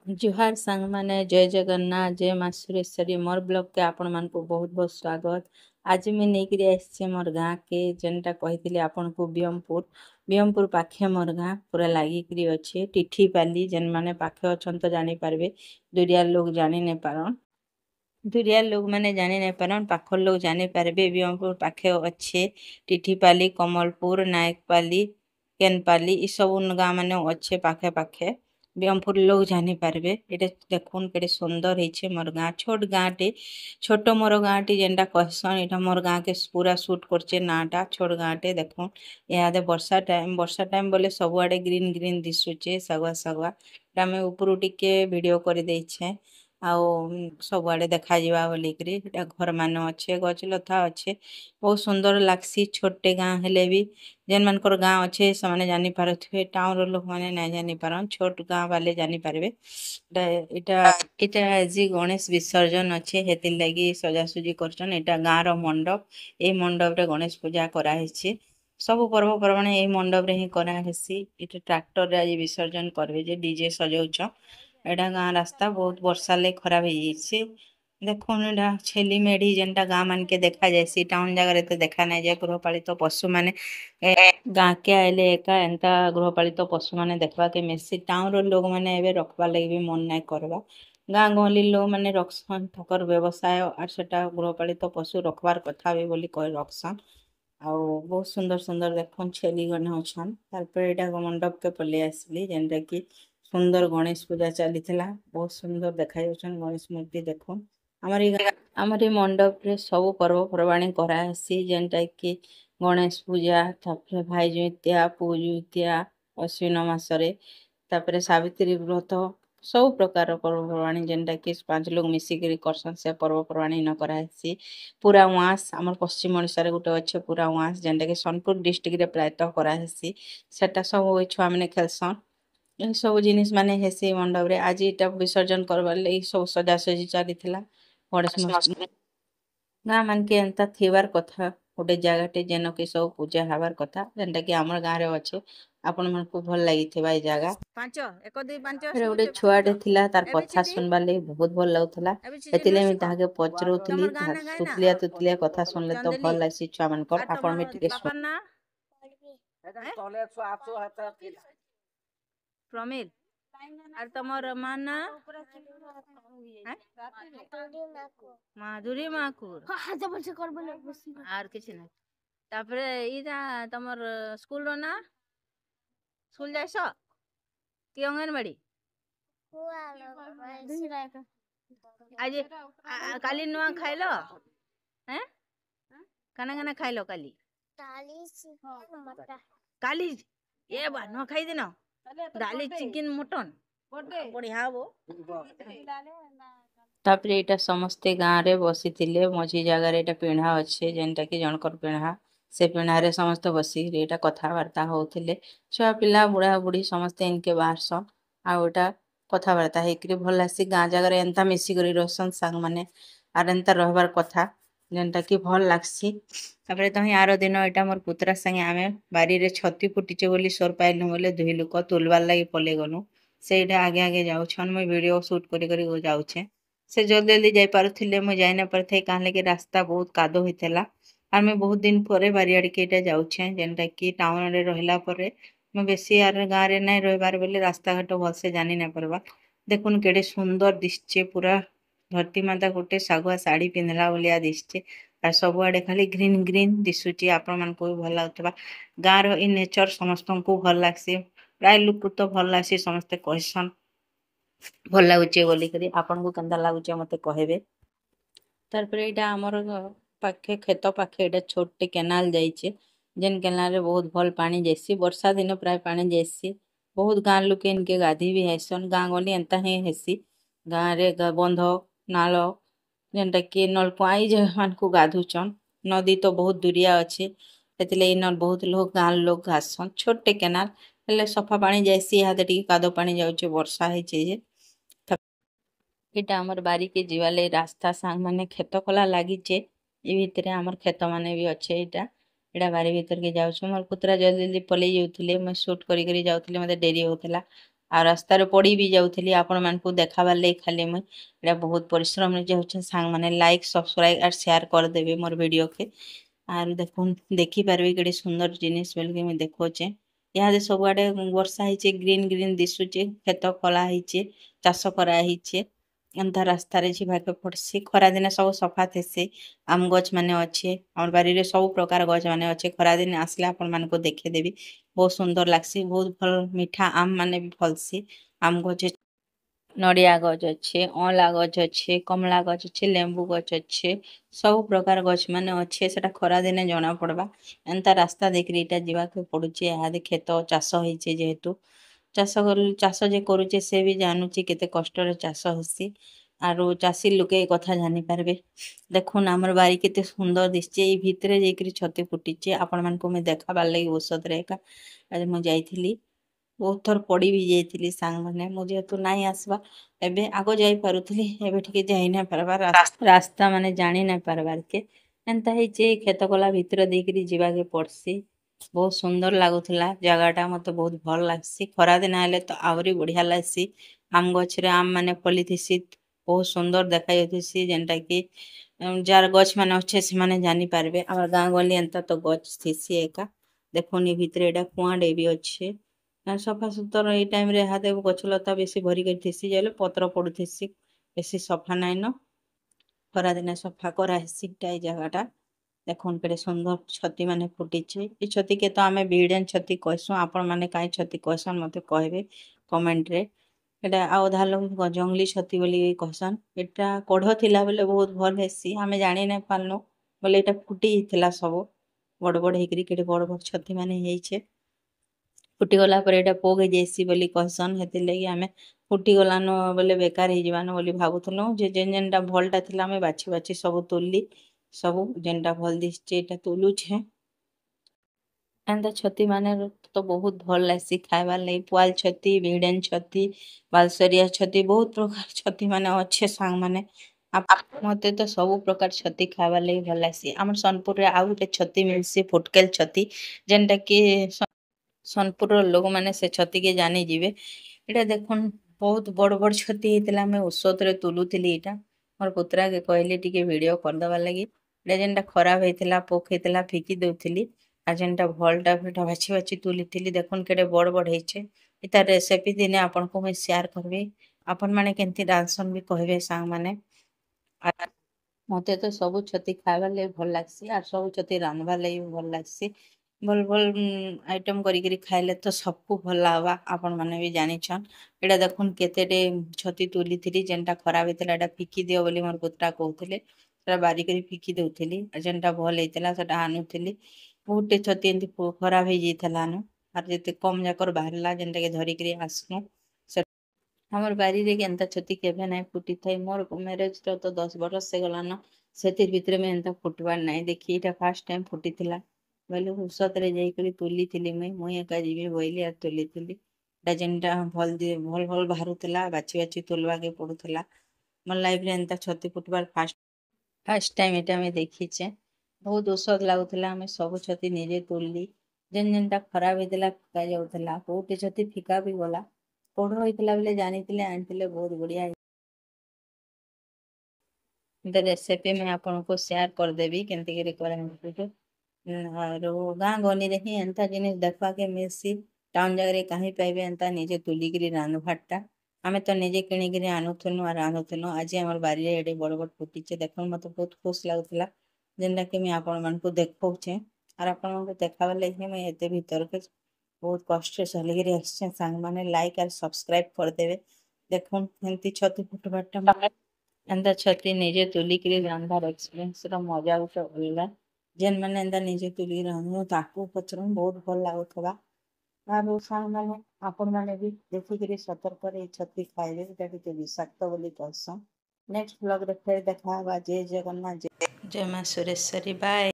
जुहार सांग माने जय जगन्नाथ जय माँ सुरेश्वरी मोर ब्लॉग के आपण मान को बहुत बहुत स्वागत। आज मैं नहीं आसी मोर गाँ के जेनटा कही आपण को बियमपुर पाखे मोर गाँ पूरा लागिक अच्छे टिठी पाली जेन माने पाखे अच्छा तो जानी पारबे दुरिया लोग जानी नहीं पारन दुरिया लोग मैंने जानी नहीं पारन पाखर लोग जानी पारबे बियमपुर पाखे अच्छे टिठीपाली कमलपुर नायकपाली केनपाली ई सब गाँ मैंने अच्छे पाखे पाखे बियमपुर लोग जानी पारबे। ये देखुन के सुंदर है मोर गाँ छोट गाँटे छोट मोर गाँटी जेनटा कहसन यहाँ मोर गाँ के पूरा सुट करचे नाटा छोट गाँटे देखुन यहाँ वर्षा टाइम बोले सबुआडे ग्रीन ग्रीन दिशुचे सगुआ सगुआ आम ऊपर टिके वीडियो कर देछे आउ सबुआडे देखा जावा बोलिकी घर मान अच्छे गछ लता अच्छे बहुत सुंदर लागसी छोटे गाँ हेले भी जेन मनकर गाँ अच्छे से जानी पारे टाउन लोक मैंने नहीं जानी पारन छोट गाँ वाले जानी पारे। इटा आज गणेश विसर्जन अच्छे हेतिर लगी सजासुजी करछन एटा गाँ रो मंडप ए मंडप रे गणेश पूजा कराई सब पर्वपर्वाणी यही मंडप रे ही कराहेसी इटा ट्रैक्टर रे आज विसर्जन करबे जे डीजे सजाउछ एटा गाँ रास्ता बहुत वर्षा ले खराब हो जाइए देखुन एटा छेली मेढ़ी जेनटा गाँ मान के देखा जाए टाउन जगह तो देखा नहीं जाए गृहपालित पशु मैंने गाँ के आइले एका एंता गृहपालित पशु मैंने देखा के मिसी टाउन रो लोग मैंने एबे रखवा लगे भी मन नहीं करवा गाँ गहली लोग मैंने रखसन ठकर व्यवसाय और सेटा गृहपालित पशु रखबार कथा भी बोली कह रखसन आउ बहुत सुंदर सुंदर देखुन छेली गने अछन तारपर एटा मंडप के पले आसली जेनटा कि सुंदर गणेश पूजा चली बहुत सुंदर देखा गणेश मूर्ति देखुन आमर मंडप रे सब पर्वपर्वाणी करासी जेनटा कि गणेश पूजा तापर भाई जुतिया पूजुतिया अश्विन मासरे तापर सावित्री व्रत सब प्रकार पर्वपर्वाणी जेनटा कि 5 लोग मिसिक करसन से पर्वपर्वाणी न करासी पूरा उआस आम पश्चिम ओडिशा रे गोटे अच्छे पूरा उआस जेनटा कि सोनपुर डिस्ट्रिक्ट रे प्रायतः करासी सेटा सब छुआ मैंने खेलसन ये सब जिनिस माने हेसी मंडप रे आज इटा विसर्जन करबार लगी सब सजासजी चली गणेश गाँ मान के एंता थिबार कथा गोटे जगहटे जेन कि सब पूजा हबार कथा जेनटा कि आमर गाँ रे अच्छे आपण मन को भल लगी थिबा ए जगह ପାଞ୍ଚ ଏକ ଦୁଇ ପାଞ୍ଚ फिर ସବୁ गोटे ଚିହ୍ନିଛ छुआटे थिला तार ଏବେ कथा ଚିଠି सुनबार लगी बहुत भल लगुला ଏବେ ସେ एतिले ଚିହ୍ନିବ मी ଶିଖ ताहाके पचरुतली ତମର ଗାଁ ନା ଗାଁ ନା तुतलिया कथा सुनले तो ଚନ୍ଦେଲି भल लागसी छुआ मनकर ଆଉ आपण ତମର में टिके ବାପାର ନାଁ ପ୍ରମିଲ আর তোমার মা না মাধুরী মাকুর আর কিছু না তারপরে ইটা তোমার স্কুল র না স্কুল যাইছ কি অঙ্গনবাড়ি আজ কালি নুয়া খাইল হ্যাঁ কানা কানা খাইল কালি কালি এ বা নুয়া খাই দিন ডালি চিকেন মটন बढ़िया वो तापरे एटा समस्ते गाँ रे बसी थिले मझी जगह एटा पिढ़ा अच्छे जेनटा कि जनकर पिढ़ा से पिढ़ा रे समस्त बसी एटा कथबार्ता होथिले छुआ पिला बुढ़ा बुढ़ी समस्ते इनके बाहरसन आ एटा कथबार्ता हेकरी भल लासी गाँ जगह एंता मिसी करी रहसन सांग माने आर एंता रहबार कथा जेनटा कि भल लागसी तापरे तही आरो दिन एटा मोर पुत्रा संगे आमे बारी रे छती फुटिचे बोली सोर पाइलु बोले दुई लोक तुलबार लागि पले गनु ସେଇଟା ଆगे आगे जाउछन मुई वीडियो शूट करी करी जाउछे से जल्दी जल्दी जाई पारुथिले मुई जाई ना पारथै काहे कि रास्ता बहुत कादो होइतेला आर मैं बहुत दिन परे बारियाड़ के एटा जाउछे जेनटा कि टाउन रे रहिला परे मैं बेसी आर गाँ रे नहीं रहबार बोले रास्ता घाट भल से जानी ना पारबा देखुन केडे सुंदर दिसचे पूरा धरती माता गोटे सागुआ साड़ी पिंधला बोलिया दिसचे आ सबुआडे खाली ग्रीन ग्रीन दिसुची आपण मानको भी भल लागुथबा गाँ रो इ नेचर समस्तनको भल लागसी प्राय लोक तो भल लागसी समस्ते कहसन भल लागुचे बोली करी आपन को केंदा लागुचे मते कहबे तार पर एटा हमर पाखे खेत पाखे एटा छोटे केनाल जाइछे जेन केनाल रे बहुत भल पानी जाइसी वर्षा दिन प्राय पानी जाइसी बहुत गाँ लोके इनके गाधी भी हैसन गाँ गली एंता ही हेसी गाँ रे बंध नाल जेनटा कि नलकुआ ई जे मान को गाधुचन नदी तो बहुत दूरिया अच्छे एतिले इन बहुत लोग गाँ लोग घासन छोटे केनाल हेले सफा पानी जाइसी इहादे टिके कादो पानी जाउछे वर्षा ହେଇचे जे एटा हमर बारी के जीवाले रास्ता सांग माने खेत कला लागिचे ए भितरे हमर खेत माने भी अच्छे एटा एटा बारी भीतर के जाउछु मोर पुत्रा जल्दी जल्दी पले जाउथिले मैं शूट करी करी जाउथिले मते देरी होतला आ रास्ता रे पड़ी भी जाउथली आपण मानकु देखाबार ले खाली मुई एटा बहुत परिश्रम रे जाउछ सांग माने लाइक सब्सक्राइब और शेयर कर देबे मोर वीडियो के आर देखुन देखि पारबे केडे सुंदर जिनिस बोल के मुई देखोचे यहाँ सब आड़े वर्षा ହେଇଛେ ग्रीन ग्रीन दिशुचे खेत खला ହେଇଛେ चाष करा ହେଇଛେ एंता रास्ता रे जिबाके पड़सी खरा दिने सब सफा थेसी आम गछ माने अच्छे हमर बारी रे सब प्रकार गछ माने अच्छे खरा दिन आसले आपण मानको देखे देबी बहुत सुंदर लागसी बहुत भल मीठा आम माने भी फलसी आम गछ नड़िया गछ अच्छे अँला गछ अच्छे कमला गछ अच्छे लेंबू गछ अच्छे सब प्रकार गछ माने अच्छे सेटा खरा दिने जना पड़बा एंता रास्ता देखि एटा जीवाके पड़ुचे यादे खेत चाष ହେଇଛେ जेहेतु चाष जे करूचे से भी जानूचे केते कष्ट रे चाष होसी आरो चाषी लोके ए कथा जानी पारबे देखुन हमर बारी केते सुंदर दिसचे ए भितरे जेकरी छती फुटिचे आपण मानको मैं देखाबार लागि औषध रे एका आज मु जाइथिली बहुत थर पड़ी भी जाइथिली सांग माने मु जेहेतु नाई आसबा एबे आगो जाई पारुथिली एबे ठीक जाई ना पारबा रास्ता माने जानी ना पारबार के एंता ହେଇचे खेत कला भितर देकरी जीवाके पड़सी बहुत सुंदर लागुथला जगाटा मते बहुत भल लागसी खरा दिन आले तो आवरी बढ़िया लागसी आम गछरे आम माने फलिथिसी बहुत सुंदर देखा जाउथिसी जेनटा कि जार गछ माने अच्छे से माने जानी पारबे हमर गां गली एंता तो गछ थिसी एका देखुन ए भितरे एटा कुआडे भी अच्छे सफा सुतर ए टाइम रे हाते गछ लता बेसी भरी कर थिसी जेले पत्र पड़ुथिसी बेसी सफा नाइ न खरा दिने सफा करा हेसी टाई जगाटा देखुन केडे सुंदर छती माने फुटिचे ए छती के तो आमे बिडेन छती कहसु आपण माने काई छती कहसन मते कहबे कमेंट रे एटा आ अधा लोग जंगली छती बोली कहसन एटा कढ़ थिला बेले बहुत भल हेसी आमे जानि नै पारनु बोले एटा फुटी हिथिला सब बड़ बड़ हेकरी केडे बड़ बड़ छती माने हेइछे फुटी गला पर एटा पोग हे जैसी बोली कहसन हेति लगी आमे फुटी गलानो बोले बेकार हे जीवानो बोली भाबुथनु जे जेन जेनटा भलटा थिला आमे बाछि बाछि सब तोली सब जेनटा भल दिसचे एटा तोलु छे एंता छती माने तो बहुत भल लागसी खाइबार लागि पुआल छती भिडेन छती बालसरिया छती बहुत प्रकार छती माने अच्छे सांग माने मते तो सब प्रकार छती खाइबार लागि भल लागसी हमर सोनपुर रे आउ गुटे छती मिलसी फुटकेल छती जेनटा कि सोनपुर लोक माने से छती के जानी जीवे एटा देखुन बहुत बड़ बड़ छती हेतिला मैं औषध रे तुलुथिली एटा मोर पुत्रा के कहली टिके वीडियो कर दबा लागि एटा जेनटा खराब हेतिला पोक हेतिला फिकी देउथिली आ जेनटा भलटा फेटा बाछि बाछि तुलिथिली देखुन केडे बड़ बड़ हेइछे इता रेसिपी दिने आपन को मैं शेयर करबे आपन माने केनती डांसन भी कहबे सांग माने मते तो सब छती खाइबार लागि भल लागसी आर सब छती रांधबार लागि भल लागसी भल भल आइटम करी करी खाइले तो सबको भल लागबा आपण माने भी जानिछन एटा देखुन केतेटे छती तुलिथिली जेनटा खराब हेतिला एटा फिकी दियो बोली मोर पुत्रा कहउथिले सेटा बारी करी फिकी देउथिली आ जेनटा भल हेतिला सेटा आनुथिली बहुते छती एंती खराब हे जेइथला न आर जेते कम जाकर बाहरला जेनटा के धरी करी आसनु हमर बारी रे एंता छती केबे नाइ फुटी थाई मोर मैरिज रो तो 10 बरस से गलान सेतिर भितरे में एंता फुटबार नाइ देखि एटा फर्स्ट टाइम फुटीथिला बोले औषध रे जाई करी तुलिथिली मुई एका जीबी बोइली आर तुलिथिली एटा जेनटा भल भल भल बाहरुथिला बाछि बाछि तुलबा के पडुथिला मोर लाइफ रे एंता छती फुटबार फर्स्ट टाइम एटा मैं देखिचे बहुत औषध लाଗୁଥିଲା ଆମେ ସବୁ ଛତି ନିଜେ ତୋଲଲି ଯେନ୍ ଯେନ୍ଟା ଖରାପ ହେଇଥିଲା ଫିକା ଯାଉଥିଲା କୋଉଟେ ଛତି ଫିକା ବି ଗଲା ପୋଡ଼ ହେଇଥିଲା ବେଲେ ଜାଣିଥିଲେ ଆଣିଥିଲେ ବହୁତ ବଢିଆ रेसिपी मैं आपको शेयर कर देबी केनती करी करे आरो गाँ गली रे ही एंता जिनिस देखवा के मिलसी टाउन जगह रे कहीं पाइबे एंता निजे तुली करी रांधभाटा आमे तो निजे किणी करी आनुथनु और रांधुथनु आज हमर बारी रे एडे बड़ बड़ फुटीचे देखन मते बहुत खुश लागुथला जेनटा कि मैं आपण मानकु देखौचे और आपण मानकु देखाबा लागि मैं एते भीतर के बहुत कष्ट से चलिगिरी आछे सांग माने लाइक और सब्सक्राइब कर देबे देखुन एंती छती फुटबाटा एंता छती निजे तुली करी रांधार एक्सपीरियंस रो मजा उठे अलगा जेन माने एंता निजे तुली रांधु ताकू पचरन बहुत भल लागुथबा आरो सांग माने आपण माने भी देखि करी सतर्क रे छती खाइबे एटा किते विषाक्त बोली कहसन नेक्स्ट ब्लॉग रे फेर देखा जय जगन्नाथ जय मां सुरेश्वरी बाय।